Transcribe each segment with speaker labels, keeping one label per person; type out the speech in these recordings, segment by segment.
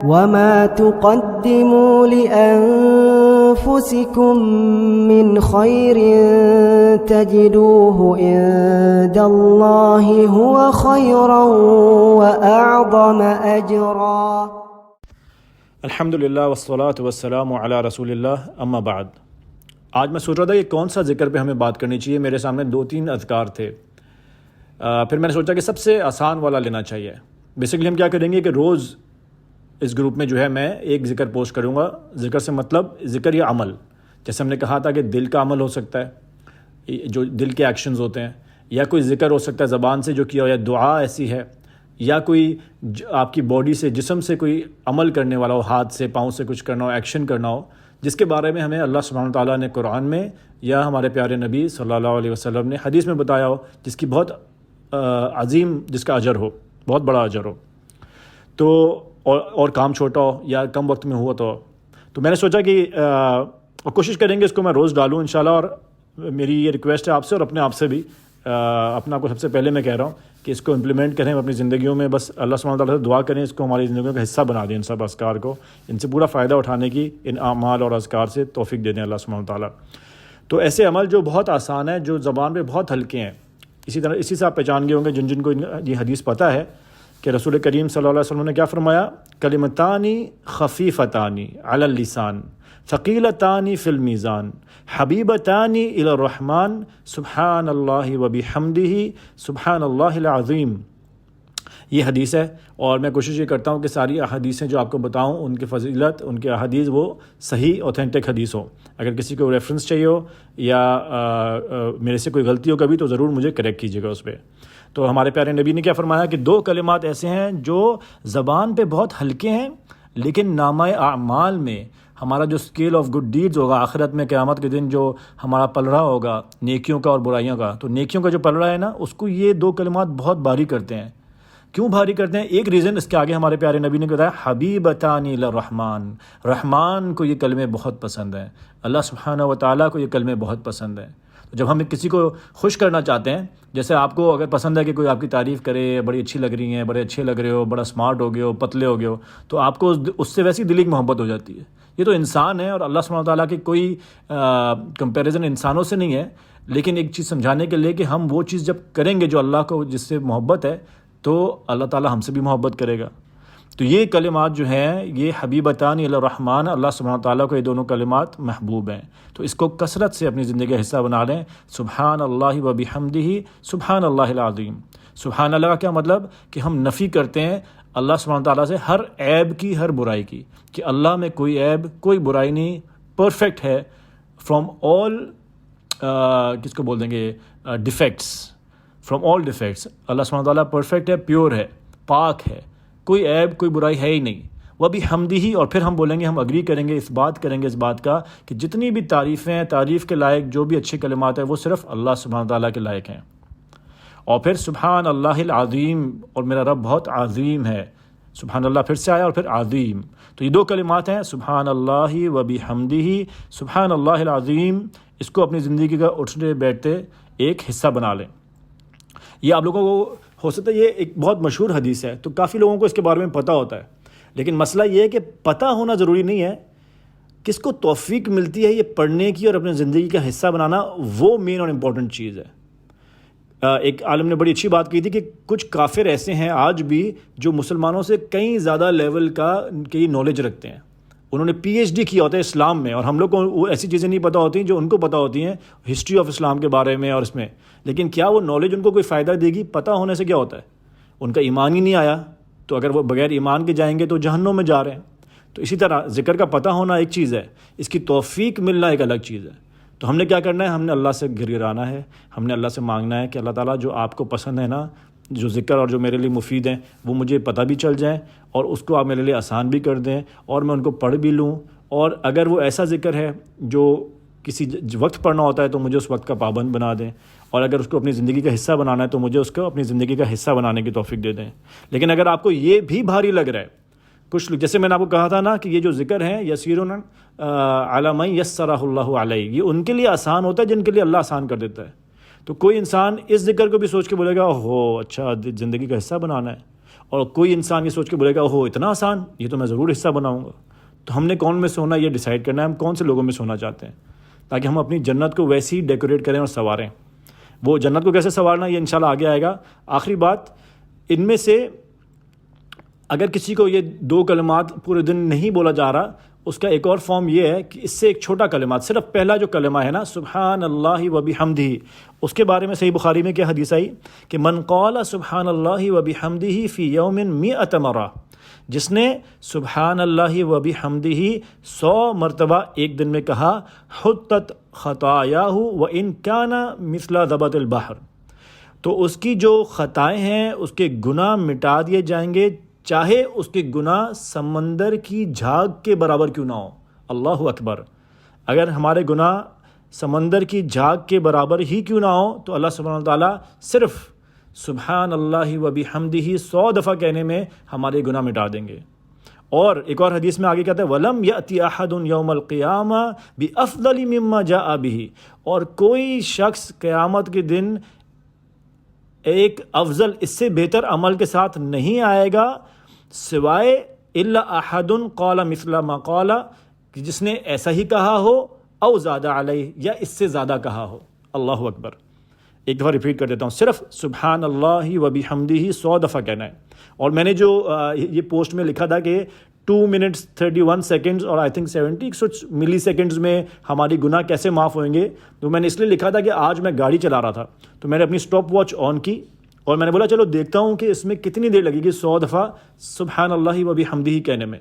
Speaker 1: وما تقدموا لأنفسكم من خير تجدوه عند الله هو خيرا وأعظم أجرا.
Speaker 2: الحمدللہ والصلاة والسلام علی رسول اللہ اما بعد. آج میں سوچ رہا تھا کہ کون سا ذکر پہ ہمیں بات کرنی چاہیے. میرے سامنے 2-3 اذکار تھے. پھر میں نے سوچا کہ سب سے آسان والا لینا چاہیے. بیسیکلی ہم کیا کریں گے کہ روز اس گروپ میں جو ہے میں ایک ذکر پوسٹ کروں گا. ذکر سے مطلب ذکر یا عمل. جیسے ہم نے کہا تھا کہ دل کا عمل ہو سکتا ہے، جو دل کے ایکشنز ہوتے ہیں، یا کوئی ذکر ہو سکتا ہے زبان سے جو کیا ہو، یا دعا ایسی ہے، یا کوئی آپ کی باڈی سے، جسم سے کوئی عمل کرنے والا ہو، ہاتھ سے، پاؤں سے کچھ کرنا ہو، ایکشن کرنا ہو، جس کے بارے میں ہمیں اللہ سبحانہ وتعالیٰ نے قرآن میں یا ہمارے پیارے نبی صلی اللہ علیہ وسلم نے حدیث میں بتایا ہو، جس کی بہت عظیم، جس کا اجر ہو، بہت بڑا اجر ہو، تو اور کام چھوٹا ہو یا کم وقت میں ہوا تو میں نے سوچا کہ کوشش کریں گے اس کو میں روز ڈالوں انشاءاللہ. اور میری یہ ریکویسٹ ہے آپ سے اور اپنے آپ سے بھی، اپنا کو سب سے پہلے میں کہہ رہا ہوں کہ اس کو امپلیمنٹ کریں اپنی زندگیوں میں. بس اللہ سبحانہ وتعالیٰ سے دعا کریں، اس کو ہماری زندگیوں کا حصہ بنا دیں. ان سب اذکار کو، ان سے پورا فائدہ اٹھانے کی، ان اعمال اور اذکار سے توفیق دے دیں اللہ سبحانہ وتعالیٰ. تو ایسے عمل جو بہت آسان ہے، جو زبان پہ بہت ہلکے ہیں. اسی سے آپ پہچان گئے ہوں گے جن کو یہ حدیث پتہ ہے کہ رسول کریم صلی اللہ علیہ وسلم نے کیا فرمایا، کلمتانی خفیفتانی علی اللسان ثقیلتانی فی المیزان حبیبتانی الی الرحمن سبحان اللہ وبحمدہ سبحان اللہ العظیم. یہ حدیث ہے، اور میں کوشش یہ کرتا ہوں کہ ساری احادیثیں جو آپ کو بتاؤں ان کی فضیلت، ان کے احادیث وہ صحیح اوتھینٹک حدیث ہو. اگر کسی کو ریفرنس چاہیے ہو یا میرے سے کوئی غلطی ہو کبھی تو ضرور مجھے کریکٹ کیجیے گا اس پہ. تو ہمارے پیارے نبی نے کیا فرمایا کہ 2 کلمات ایسے ہیں جو زبان پہ بہت ہلکے ہیں، لیکن نامہ اعمال میں ہمارا جو اسکیل آف گڈ ڈیڈز ہوگا آخرت میں، قیامت کے دن جو ہمارا پلڑا ہوگا نیکیوں کا اور برائیوں کا، تو نیکیوں کا جو پلڑا ہے نا، اس کو یہ 2 کلمات بہت بھاری کرتے ہیں. کیوں بھاری کرتے ہیں؟ ایک ریزن اس کے آگے ہمارے پیارے نبی نے بتایا، حبیبتانی للرحمن، رحمان کو یہ کلمے بہت پسند ہیں، اللہ سبحانہ و تعالیٰ کو یہ کلمے بہت پسند ہیں. جب ہم کسی کو خوش کرنا چاہتے ہیں، جیسے آپ کو اگر پسند ہے کہ کوئی آپ کی تعریف کرے، بڑی اچھی لگ رہی ہیں، بڑے اچھے لگ رہے ہو، بڑا سمارٹ ہو گئے ہو، پتلے ہو گئے ہو، تو آپ کو اس سے ویسی دلی کی محبت ہو جاتی ہے. یہ تو انسان ہے، اور اللہ سبحانہ تعالیٰ کی کوئی کمپیریزن انسانوں سے نہیں ہے. لیکن ایک چیز سمجھانے کے لیے کہ ہم وہ چیز جب کریں گے جو اللہ کو جس سے محبت ہے، تو اللہ تعالیٰ ہم سے بھی محبت کرے گا. تو یہ کلمات جو ہیں، یہ حبیبتان الی الرحمن، اللہ سبحانہ تعالیٰ کو یہ دونوں کلمات محبوب ہیں. تو اس کو کثرت سے اپنی زندگی کا حصہ بنا لیں. سبحان اللہ وبحمدہ سبحان اللہ العظیم. سبحان اللہ کا کیا مطلب؟ کہ ہم نفی کرتے ہیں اللہ سبحانہ تعالیٰ سے ہر عیب کی، ہر برائی کی، کہ اللہ میں کوئی عیب، کوئی برائی نہیں، پرفیکٹ ہے فرام آل، کس کو بول دیں گے، ڈیفیکٹس، فرام آل ڈیفیکٹس. اللہ سبحانہ تعالیٰ پرفیکٹ ہے، پیور ہے، پاک ہے، کوئی عیب، کوئی برائی ہے ہی نہیں. وبحمدہ، اور پھر ہم بولیں گے، ہم اگری کریں گے، اس بات کریں گے اس بات کا کہ جتنی بھی تعریفیں ہیں، تعریف کے لائق جو بھی اچھے کلمات ہیں، وہ صرف اللہ سبحانہ تعالیٰ کے لائق ہیں. اور پھر سبحان اللہ العظیم، اور میرا رب بہت عظیم ہے. سبحان اللہ پھر سے آیا، اور پھر عظیم. تو یہ 2 کلمات ہیں، سبحان اللہ وبحمدہ سبحان اللہ العظیم. اس کو اپنی زندگی کا اٹھتے بیٹھتے ایک حصہ بنا لیں. یہ آپ لوگوں کو ہو سکتا ہے یہ ایک بہت مشہور حدیث ہے، تو کافی لوگوں کو اس کے بارے میں پتہ ہوتا ہے، لیکن مسئلہ یہ ہے کہ پتہ ہونا ضروری نہیں ہے. کس کو توفیق ملتی ہے یہ پڑھنے کی اور اپنے زندگی کا حصہ بنانا، وہ مین اور امپورٹنٹ چیز ہے. ایک عالم نے بڑی اچھی بات کی تھی کہ کچھ کافر ایسے ہیں آج بھی جو مسلمانوں سے کئی زیادہ لیول کی نالج رکھتے ہیں. انہوں نے PhD کیا ہوتا ہے اسلام میں، اور ہم لوگ کو وہ ایسی چیزیں نہیں پتہ ہوتی جو ان کو پتہ ہوتی ہیں، ہسٹری آف اسلام کے بارے میں اور اس میں. لیکن کیا وہ نالج ان کو کوئی فائدہ دے گی؟ پتہ ہونے سے کیا ہوتا ہے؟ ان کا ایمان ہی نہیں آیا، تو اگر وہ بغیر ایمان کے جائیں گے تو جہنم میں جا رہے ہیں. تو اسی طرح ذکر کا پتہ ہونا ایک چیز ہے، اس کی توفیق ملنا ایک الگ چیز ہے. تو ہم نے کیا کرنا ہے؟ ہم نے اللہ سے گرانا ہے، ہم نے اللہ سے مانگنا ہے کہ اللہ تعالیٰ جو آپ کو پسند ہے نا، جو ذکر اور جو میرے لیے مفید ہیں، وہ مجھے پتہ بھی چل جائیں، اور اس کو آپ میرے لیے آسان بھی کر دیں، اور میں ان کو پڑھ بھی لوں. اور اگر وہ ایسا ذکر ہے جو کسی وقت پڑھنا ہوتا ہے تو مجھے اس وقت کا پابند بنا دیں، اور اگر اس کو اپنی زندگی کا حصہ بنانا ہے تو مجھے اس کو اپنی زندگی کا حصہ بنانے کی توفیق دے دیں. لیکن اگر آپ کو یہ بھی بھاری لگ رہا ہے، کچھ جیسے میں نے آپ کو کہا تھا نا کہ یہ جو ذکر ہیں یسیرون علی من یسرہ اللہ علیہ، یہ ان کے لیے آسان ہوتا ہے جن کے لیے اللہ آسان کر دیتا ہے. تو کوئی انسان اس ذکر کو بھی سوچ کے بولے گا اوہ اچھا زندگی کا حصہ بنانا ہے، اور کوئی انسان یہ سوچ کے بولے گا اوہو اتنا آسان، یہ تو میں ضرور حصہ بناؤں گا. تو ہم نے کون میں سے ہونا یہ ڈیسائیڈ کرنا ہے، ہم کون سے لوگوں میں سے ہونا چاہتے ہیں، تاکہ ہم اپنی جنت کو ویسے ہی ڈیکوریٹ کریں اور سنواریں. وہ جنت کو کیسے سنوارنا یہ انشاءاللہ آگے آئے گا. آخری بات، ان میں سے اگر کسی کو یہ 2 کلمات پورے دن نہیں بولا جا رہا، اس کا ایک اور فارم یہ ہے کہ اس سے ایک چھوٹا کلمات، صرف پہلا جو کلمہ ہے نا سبحان اللہ و بحمدہ، اس کے بارے میں صحیح بخاری میں کیا حدیث آئی کہ من قال سبحان اللہ و بحمدہ فی یوم 100 مرہ، جس نے سبحان اللہ و بحمدہ 100 مرتبہ ایک دن میں کہا، حطت خطایاہ وان کان مثل زبد البحر، تو اس کی جو خطائیں ہیں اس کے گناہ مٹا دیے جائیں گے، چاہے اس کے گناہ سمندر کی جھاگ کے برابر کیوں نہ ہو. اللہ اکبر. اگر ہمارے گناہ سمندر کی جھاگ کے برابر ہی کیوں نہ ہو تو اللہ سبحانہ وتعالیٰ صرف سبحان اللہ و بحمدہ 100 دفعہ کہنے میں ہمارے گناہ مٹا دیں گے. اور ایک اور حدیث میں آگے کہتا ہے وَلَمْ يَأْتِ أَحَدٌ يَوْمَ الْقِيَامَةِ بِأَفْضَلِ مِمَّا جَاءَ بِهِ، اور کوئی شخص قیامت کے دن ایک افضل، اس سے بہتر عمل کے ساتھ نہیں آئے گا سوائے الا احد قال مثل ما قال، کہ جس نے ایسا ہی کہا ہو او زیادہ علیہ، یا اس سے زیادہ کہا ہو. اللہ اکبر. ایک دفعہ ریپیٹ کر دیتا ہوں، صرف سبحان اللہ و بحمدہ 100 دفعہ کہنا ہے. اور میں نے جو یہ پوسٹ میں لکھا تھا کہ 2 منٹس 31 سیکنڈز اور آئی تھنک 76 ملی سیکنڈز میں ہماری گناہ کیسے معاف ہوئیں گے، تو میں نے اس لیے لکھا تھا کہ آج میں گاڑی چلا رہا تھا تو میں نے اپنی اسٹاپ واچ آن کی اور میں نے بولا چلو دیکھتا ہوں کہ اس میں کتنی دیر لگے گی 100 دفعہ سبحان اللہ و بحمدہ کہنے میں.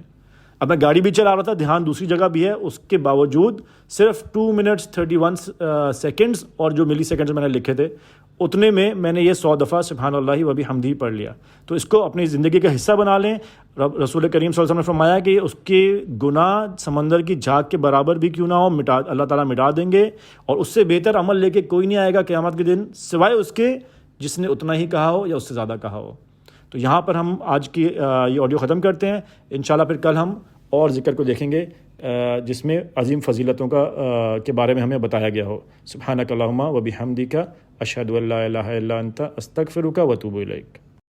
Speaker 2: اب میں گاڑی بھی چلا رہا تھا، دھیان دوسری جگہ بھی ہے، اس کے باوجود صرف 2 منٹس 31 سیکنڈز اور جو ملی سیکنڈز میں نے لکھے تھے اتنے میں نے یہ 100 دفعہ سبحان اللہ و بحمدہ پڑھ لیا. تو اس کو اپنی زندگی کا حصہ بنا لیں. رسول کریم صلی اللہ علیہ وسلم نے فرمایا کہ اس کے گناہ سمندر کی جھاگ کے برابر بھی کیوں نہ ہو، اللہ تعالیٰ مٹا دیں گے، اور اس سے بہتر عمل لے کے کوئی نہیں آئے گا قیامت کے دن سوائے اس کے جس نے اتنا ہی کہا ہو یا اس سے زیادہ کہا ہو. تو یہاں پر ہم آج کی یہ آڈیو ختم کرتے ہیں. انشاءاللہ پھر کل ہم اور ذکر کو دیکھیں گے جس میں عظیم فضیلتوں کے بارے میں ہمیں بتایا گیا ہو. سبحانک اللہم و بحمدک اشہد ان لا الہ الا انت استغفرک و اتوب الیک.